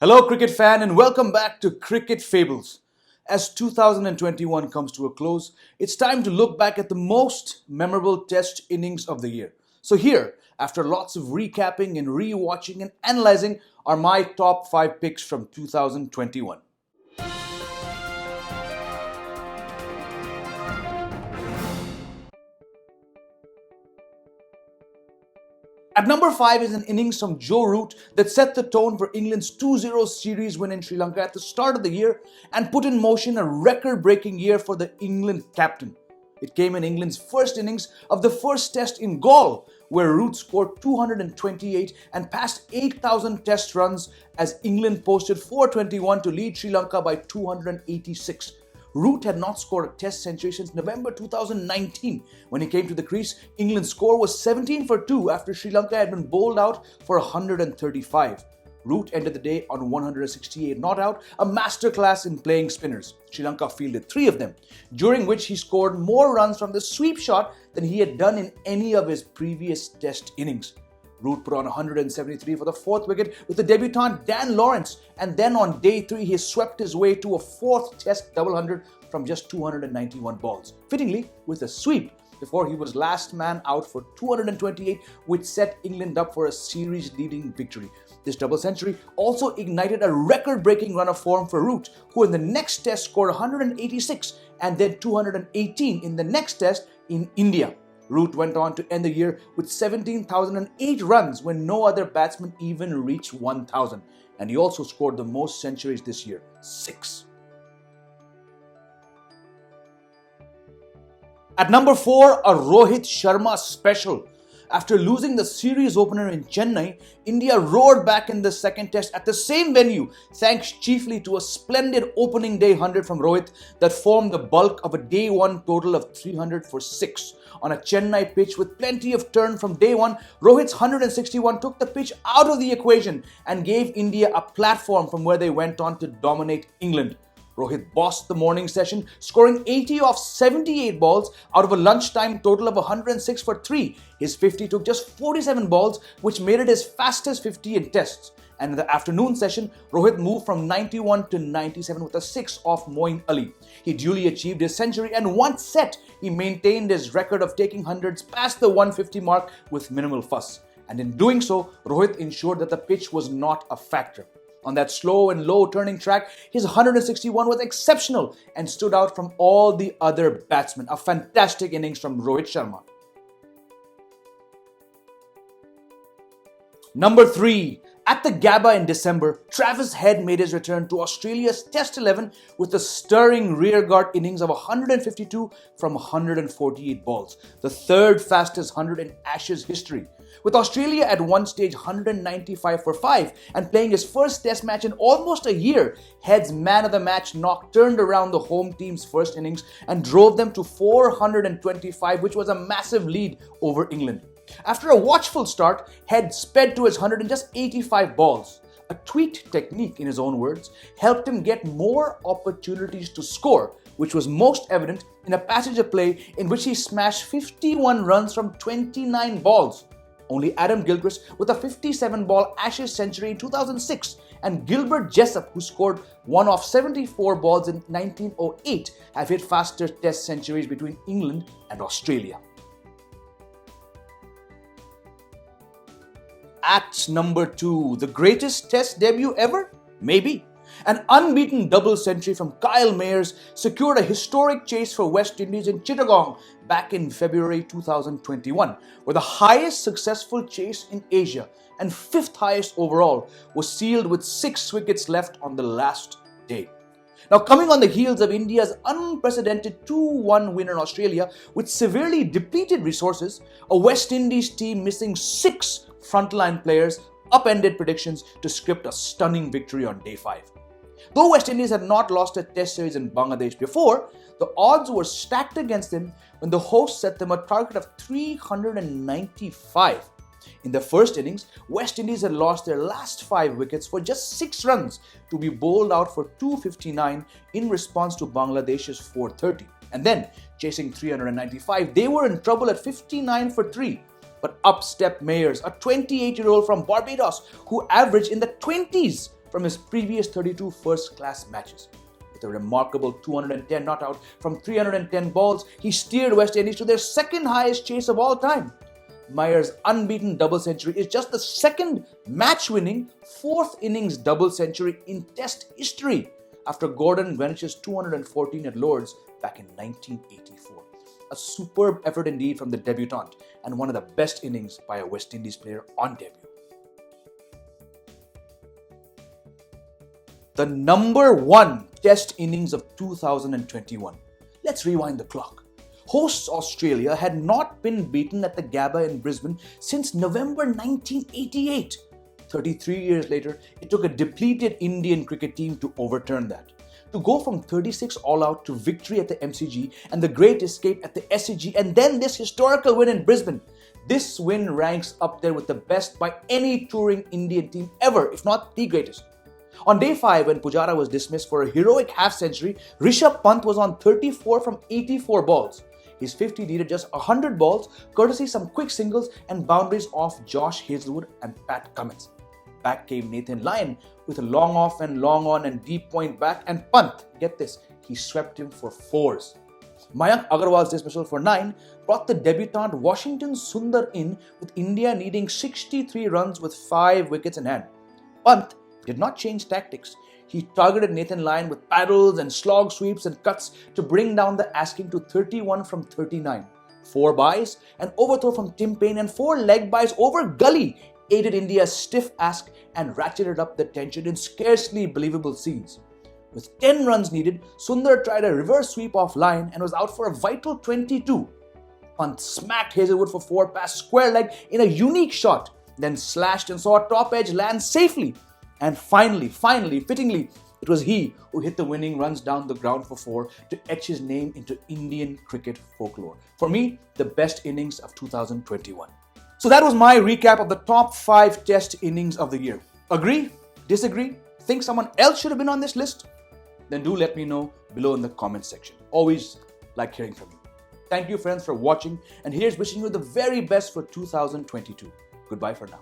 Hello, cricket fan, and welcome back to Cricket Fables. As 2021 comes to a close, it's time to look back at the most memorable Test innings of the year. So, here, after lots of recapping and re-watching and analyzing, are my top 5 picks from 2021. At number 5 is an innings from Joe Root that set the tone for England's 2-0 series win in Sri Lanka at the start of the year and put in motion a record-breaking year for the England captain. It came in England's first innings of the first Test in Gaul, where Root scored 228 and passed 8,000 Test runs as England posted 421 to lead Sri Lanka by 286. Root had not scored a Test century since November 2019. When he came to the crease, England's score was 17 for 2 after Sri Lanka had been bowled out for 135. Root ended the day on 168 not out, a masterclass in playing spinners. Sri Lanka fielded 3 of them, during which he scored more runs from the sweep shot than he had done in any of his previous Test innings. Root put on 173 for the 4th wicket with the debutant Dan Lawrence, and then on day 3 he swept his way to a 4th Test double hundred from just 291 balls, fittingly with a sweep before he was last man out for 228, which set England up for a series-leading victory. This double century also ignited a record-breaking run of form for Root, who in the next Test scored 186 and then 218 in the next Test in India. Root went on to end the year with 17,008 runs when no other batsman even reached 1,000. And he also scored the most centuries this year, 6. At number 4, a Rohit Sharma special. After losing the series opener in Chennai, India roared back in the second Test at the same venue, thanks chiefly to a splendid opening day 100 from Rohit that formed the bulk of a day 1 total of 300 for 6. On a Chennai pitch with plenty of turn from day 1, Rohit's 161 took the pitch out of the equation and gave India a platform from where they went on to dominate England. Rohit bossed the morning session, scoring 80 off 78 balls out of a lunchtime total of 106 for 3. His 50 took just 47 balls, which made it his fastest 50 in Tests. And in the afternoon session, Rohit moved from 91 to 97 with a 6 off Moeen Ali. He duly achieved his century, and once set, he maintained his record of taking hundreds past the 150 mark with minimal fuss. And in doing so, Rohit ensured that the pitch was not a factor. On that slow and low turning track, his 161 was exceptional and stood out from all the other batsmen. A fantastic innings from Rohit Sharma. Number 3. At the Gabba in December, Travis Head made his return to Australia's Test 11 with a stirring rearguard innings of 152 from 148 balls, the third fastest 100 in Ashes history. With Australia at one stage 195 for 5 and playing his first Test match in almost a year, Head's man of the match knock turned around the home team's first innings and drove them to 425, which was a massive lead over England. After a watchful start, Head sped to his 100 in just 85 balls. A tweaked technique, in his own words, helped him get more opportunities to score, which was most evident in a passage of play in which he smashed 51 runs from 29 balls. Only Adam Gilchrist with a 57-ball Ashes century in 2006 and Gilbert Jessop, who scored 1 off 74 balls in 1908, have hit faster Test centuries between England and Australia. At number 2, the greatest Test debut ever? Maybe. An unbeaten double century from Kyle Mayers secured a historic chase for West Indies in Chittagong back in February 2021, where the highest successful chase in Asia and 5th highest overall was sealed with 6 wickets left on the last day. Now, coming on the heels of India's unprecedented 2-1 win in Australia with severely depleted resources, a West Indies team missing 6 frontline players upended predictions to script a stunning victory on day 5. Though West Indies had not lost a Test series in Bangladesh before, the odds were stacked against them when the hosts set them a target of 395. In the first innings, West Indies had lost their last 5 wickets for just 6 runs to be bowled out for 259 in response to Bangladesh's 430. And then, chasing 395, they were in trouble at 59 for 3. But up stepped Mayers, a 28-year-old from Barbados who averaged in the 20s from his previous 32 first-class matches. With a remarkable 210 not out from 310 balls, he steered West Indies to their second highest chase of all time. Mayer's unbeaten double century is just the second match-winning fourth innings double century in Test history, after Gordon Greenwich's 214 at Lord's back in 1984. A superb effort indeed from the debutant, and one of the best innings by a West Indies player on debut. The number one Test innings of 2021. Let's rewind the clock. Hosts Australia had not been beaten at the Gabba in Brisbane since November 1988. 33 years later, it took a depleted Indian cricket team to overturn that. To go from 36 all-out to victory at the MCG and the great escape at the SCG and then this historical win in Brisbane, this win ranks up there with the best by any touring Indian team ever, if not the greatest. On day 5, when Pujara was dismissed for a heroic half-century, Rishabh Pant was on 34 from 84 balls. His 50 needed just 100 balls, courtesy some quick singles and boundaries off Josh Hazlewood and Pat Cummins. Back came Nathan Lyon with a long off and long on and deep point back, and Pant, get this, he swept him for 4s. Mayank Agarwal's dismissal for 9 brought the debutant Washington Sundar in, with India needing 63 runs with 5 wickets in hand. Pant did not change tactics. He targeted Nathan Lyon with paddles and slog sweeps and cuts to bring down the asking to 31 from 39. 4 byes, an overthrow from Tim Payne and 4 leg byes over Gully aided India's stiff ask and ratcheted up the tension in scarcely believable scenes. With 10 runs needed, Sundar tried a reverse sweep off line and was out for a vital 22. Pant smacked Hazlewood for 4 past square leg in a unique shot, then slashed and saw a top edge land safely. And finally, fittingly, it was he who hit the winning runs down the ground for 4 to etch his name into Indian cricket folklore. For me, the best innings of 2021. So that was my recap of the top 5 Test innings of the year. Agree? Disagree? Think someone else should have been on this list? Then do let me know below in the comments section. Always like hearing from you. Thank you friends for watching, and here's wishing you the very best for 2022. Goodbye for now.